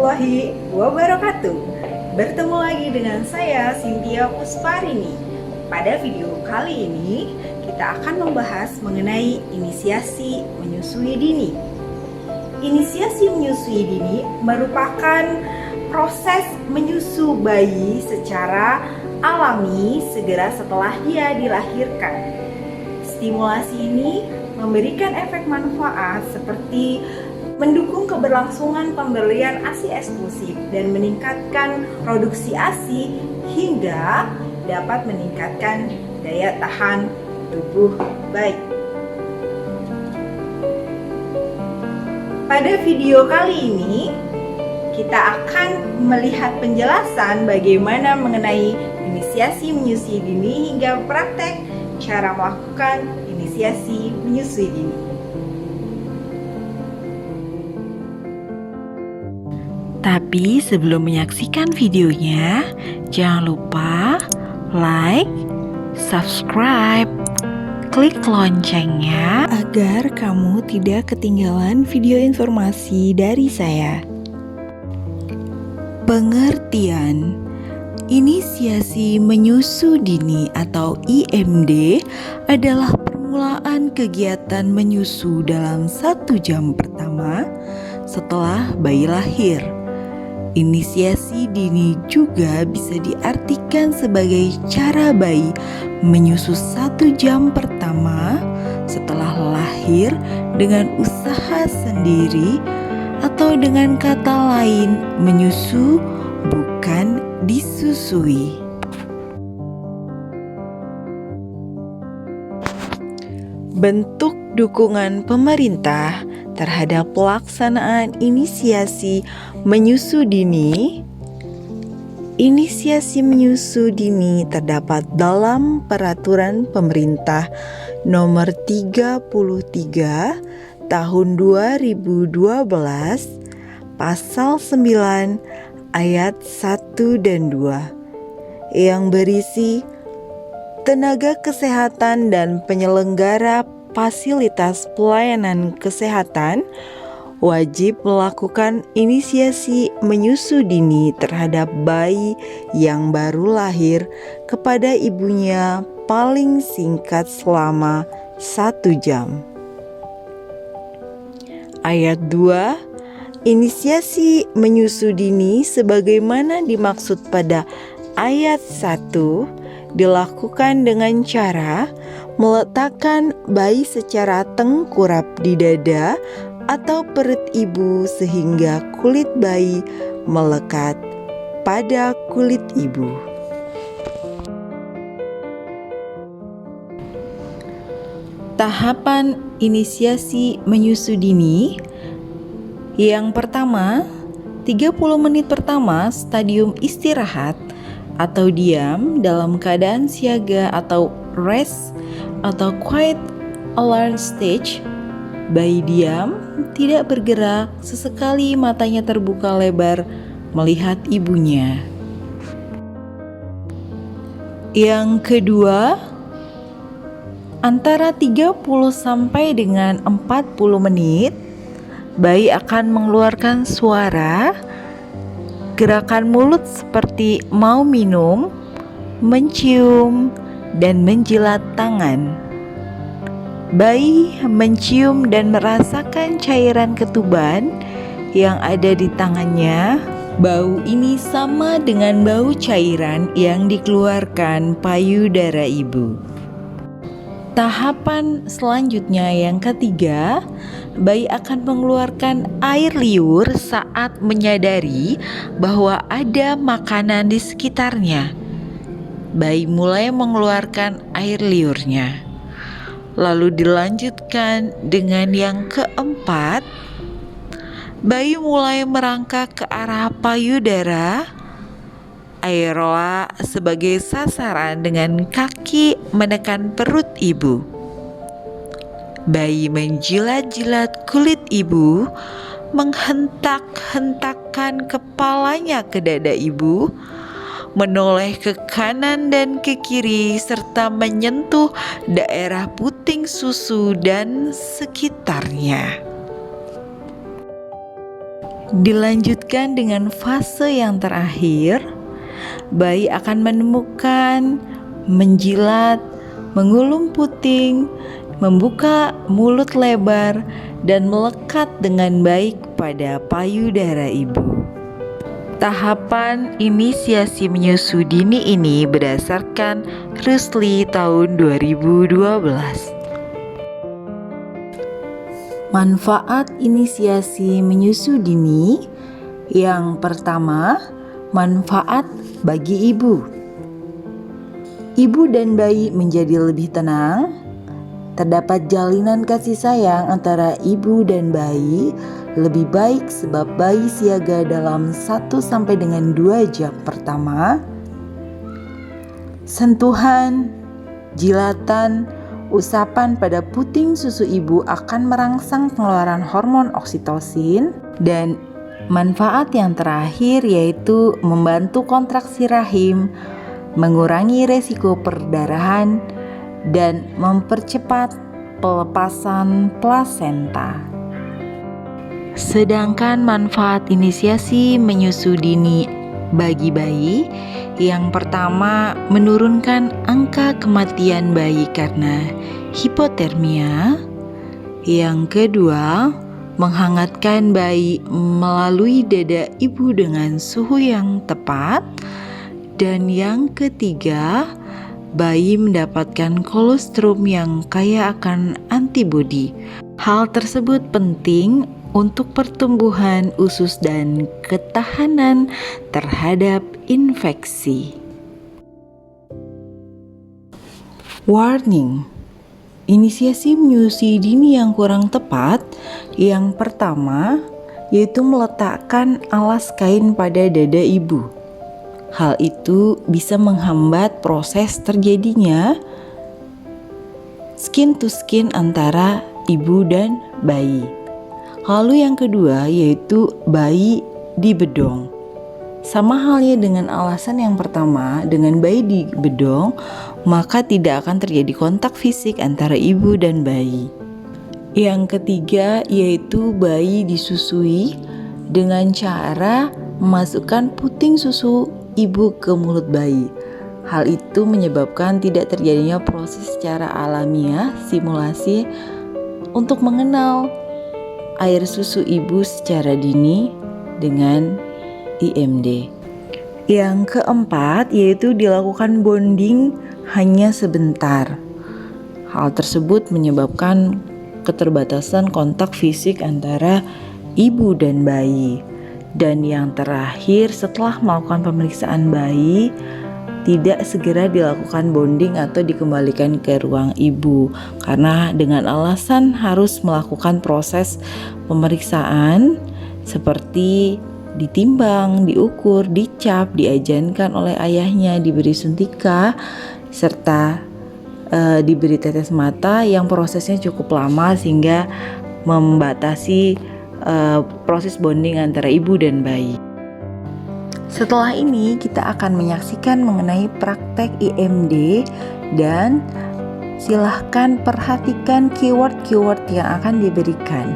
warahmatullahi wabarakatuh. Bertemu lagi dengan saya Cynthia Pusparini. Pada video kali ini kita akan membahas mengenai inisiasi menyusui dini. Inisiasi menyusui dini merupakan proses menyusu bayi secara alami segera setelah dia dilahirkan. Stimulasi ini memberikan efek manfaat seperti mendukung keberlangsungan pemberian ASI eksklusif dan meningkatkan produksi ASI hingga dapat meningkatkan daya tahan tubuh bayi. Pada video kali ini kita akan melihat penjelasan bagaimana mengenai inisiasi menyusui dini hingga praktek cara melakukan inisiasi menyusui dini. Tapi sebelum menyaksikan videonya, jangan lupa like, subscribe, klik loncengnya agar kamu tidak ketinggalan video informasi dari saya. Pengertian: inisiasi menyusu dini atau IMD adalah permulaan kegiatan menyusu dalam 1 jam pertama setelah bayi lahir. Inisiasi dini juga bisa diartikan sebagai cara bayi menyusu 1 jam pertama setelah lahir dengan usaha sendiri, atau dengan kata lain menyusu bukan disusui. Bentuk dukungan pemerintah terhadap pelaksanaan inisiasi menyusu dini. Inisiasi menyusu dini terdapat dalam Peraturan Pemerintah Nomor 33 Tahun 2012, Pasal 9 Ayat 1 dan 2, yang berisi tenaga kesehatan dan penyelenggara fasilitas pelayanan kesehatan wajib melakukan inisiasi menyusu dini terhadap bayi yang baru lahir kepada ibunya paling singkat selama 1 jam. Ayat 2, inisiasi menyusu dini sebagaimana dimaksud pada ayat 1 dilakukan dengan cara meletakkan bayi secara tengkurap di dada atau perut ibu sehingga kulit bayi melekat pada kulit ibu. Tahapan inisiasi menyusu dini. Yang pertama, 30 menit pertama stadium istirahat atau diam dalam keadaan siaga atau rest atau quiet alert stage. Bayi diam, tidak bergerak, sesekali matanya terbuka lebar melihat ibunya. Yang kedua, antara 30 sampai dengan 40 menit, bayi akan mengeluarkan suara, gerakan mulut seperti mau minum, mencium, dan menjilat tangan. Bayi mencium dan merasakan cairan ketuban yang ada di tangannya. Bau ini sama dengan bau cairan yang dikeluarkan payudara ibu. Tahapan selanjutnya yang ketiga, bayi akan mengeluarkan air liur saat menyadari bahwa ada makanan di sekitarnya. Bayi mulai mengeluarkan air liurnya. Lalu dilanjutkan dengan yang keempat, bayi mulai merangkak ke arah payudara. Aeroa sebagai sasaran dengan kaki menekan perut ibu. Bayi menjilat-jilat kulit ibu, menghentak-hentakkan kepalanya ke dada ibu, menoleh ke kanan dan ke kiri serta menyentuh daerah puting susu dan sekitarnya. Dilanjutkan dengan fase yang terakhir, bayi akan menemukan, menjilat, mengulum puting, membuka mulut lebar, dan melekat dengan baik pada payudara ibu. Tahapan inisiasi menyusui dini ini berdasarkan Rusli tahun 2012. Manfaat inisiasi menyusui dini. Yang pertama, manfaat bagi ibu. Ibu dan bayi menjadi lebih tenang. Terdapat jalinan kasih sayang antara ibu dan bayi lebih baik sebab bayi siaga dalam 1 sampai dengan 2 jam pertama. Sentuhan, jilatan, usapan pada puting susu ibu akan merangsang pengeluaran hormon oksitosin. Dan manfaat yang terakhir yaitu membantu kontraksi rahim, mengurangi resiko perdarahan, dan mempercepat pelepasan plasenta. Sedangkan manfaat inisiasi menyusui dini bagi bayi, yang pertama menurunkan angka kematian bayi karena hipotermia. Yang kedua, menghangatkan bayi melalui dada ibu dengan suhu yang tepat. Dan yang ketiga, bayi mendapatkan kolostrum yang kaya akan antibodi. Hal tersebut penting untuk pertumbuhan usus dan ketahanan terhadap infeksi. Warning: inisiasi menyusui dini yang kurang tepat. Yang pertama yaitu meletakkan alas kain pada dada ibu. Hal itu bisa menghambat proses terjadinya skin to skin antara ibu dan bayi. Lalu yang kedua yaitu bayi dibedong. Sama halnya dengan alasan yang pertama, dengan bayi dibedong, maka tidak akan terjadi kontak fisik antara ibu dan bayi. Yang ketiga yaitu bayi disusui dengan cara memasukkan puting susu ibu ke mulut bayi. Hal itu menyebabkan tidak terjadinya proses secara alamiah simulasi untuk mengenal air susu ibu secara dini dengan IMD. Yang keempat yaitu dilakukan bonding hanya sebentar. Hal tersebut menyebabkan keterbatasan kontak fisik antara ibu dan bayi. Dan yang terakhir, setelah melakukan pemeriksaan bayi, tidak segera dilakukan bonding atau dikembalikan ke ruang ibu, karena dengan alasan harus melakukan proses pemeriksaan seperti ditimbang, diukur, dicap, diajankan oleh ayahnya, diberi suntika, serta diberi tetes mata yang prosesnya cukup lama sehingga membatasi proses bonding antara ibu dan bayi. Setelah ini kita akan menyaksikan mengenai praktek IMD dan silahkan perhatikan keyword-keyword yang akan diberikan.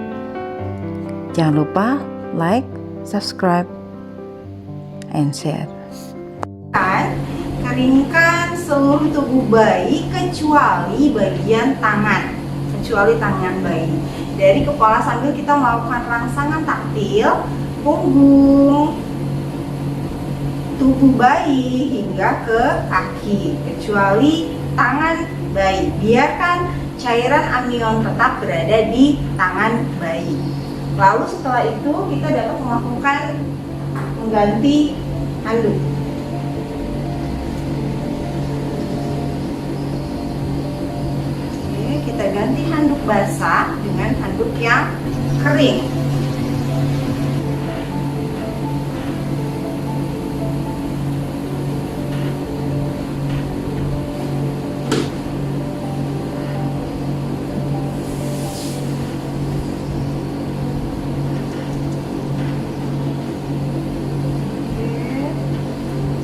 Jangan lupa like, subscribe, and share. Keringkan seluruh tubuh bayi kecuali bagian tangan, bayi. Dari kepala sambil kita melakukan rangsangan taktil punggung, tubuh bayi hingga ke kaki, kecuali tangan bayi. Biarkan cairan anion tetap berada di tangan bayi. Lalu setelah itu kita dapat melakukan mengganti handuk. Oke, kita ganti handuk basah dengan handuk yang kering.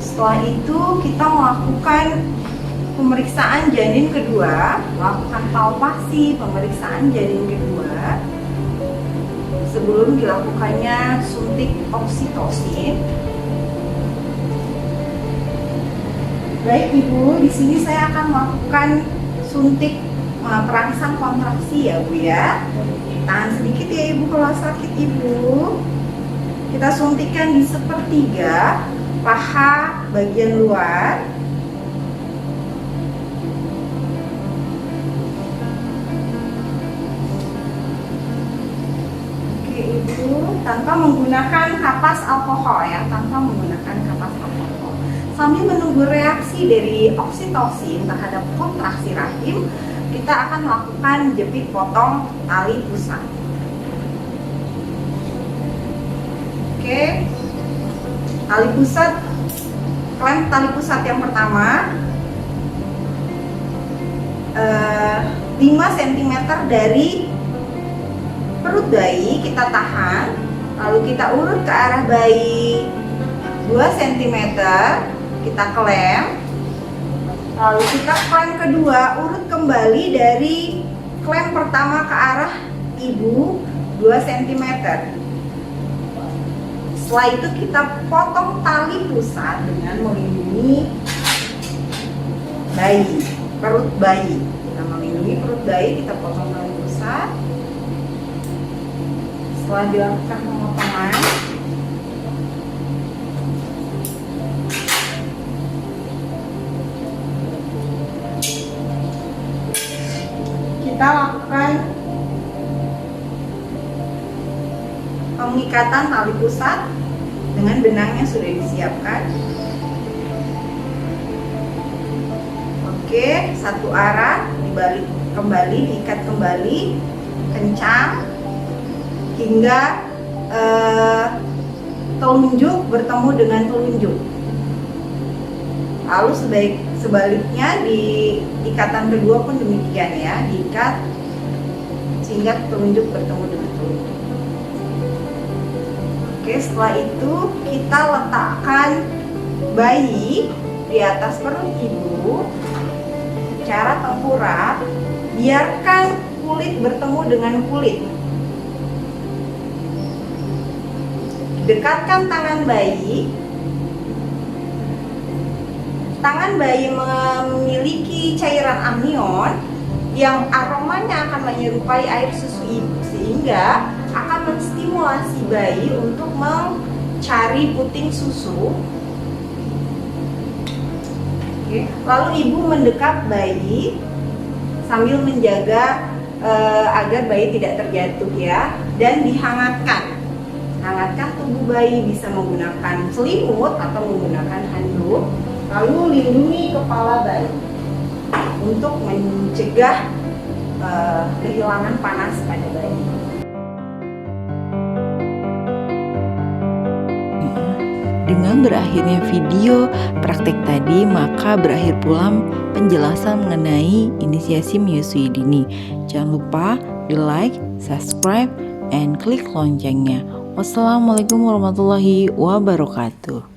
Setelah itu kita melakukan pemeriksaan janin kedua, melakukan palpasi pemeriksaan janin kedua. sebelum dilakukannya suntik oksitosin. Baik Ibu, di sini saya akan melakukan suntik perangsang kontraksi ya Bu ya. Tahan sedikit ya Ibu kalau sakit Ibu. Kita suntikkan di sepertiga paha bagian luar. Oke Ibu, tanpa menggunakan kapas alkohol ya, tanpa menggunakan kapas alkohol. Sambil menunggu reaksi dari oksitosin terhadap kontraksi rahim, kita akan melakukan jepit potong tali pusat. Oke, tali pusat, klem tali pusat yang pertama 5 cm dari perut bayi kita tahan, lalu kita urut ke arah bayi 2 cm, kita klem, lalu kita klem kedua, urut kembali dari klem pertama ke arah ibu 2 cm. Setelah itu kita potong tali pusat dengan melindungi bayi, perut bayi. Kita melindungi perut bayi, kita potong tali pusat. Setelah dilakukan pemotongan, kita lakukan pengikatan tali pusat dengan benang yang sudah disiapkan. Oke, satu arah dibalik kembali, diikat kembali kencang hingga telunjuk bertemu dengan telunjuk. Lalu sebaliknya di ikatan kedua pun demikian ya, diikat sehingga telunjuk bertemu dengan telunjuk. Oke, setelah itu kita letakkan bayi di atas perut ibu secara tengkurap, biarkan kulit bertemu dengan kulit. Dekatkan tangan bayi. Tangan bayi memiliki cairan amnion yang aromanya akan menyerupai air susu ibu, sehingga akan menstimulasi bayi untuk mencari puting susu. Oke. Lalu ibu mendekap bayi sambil menjaga agar bayi tidak terjatuh ya, dan dihangatkan. Hangatkan tubuh bayi, bisa menggunakan selimut atau menggunakan handuk. Lalu lindungi kepala bayi untuk mencegah kehilangan panas pada bayi. Dengan berakhirnya video praktek tadi, maka berakhir pula penjelasan mengenai inisiasi menyusui dini. Jangan lupa di like, subscribe, and klik loncengnya. Wassalamualaikum warahmatullahi wabarakatuh.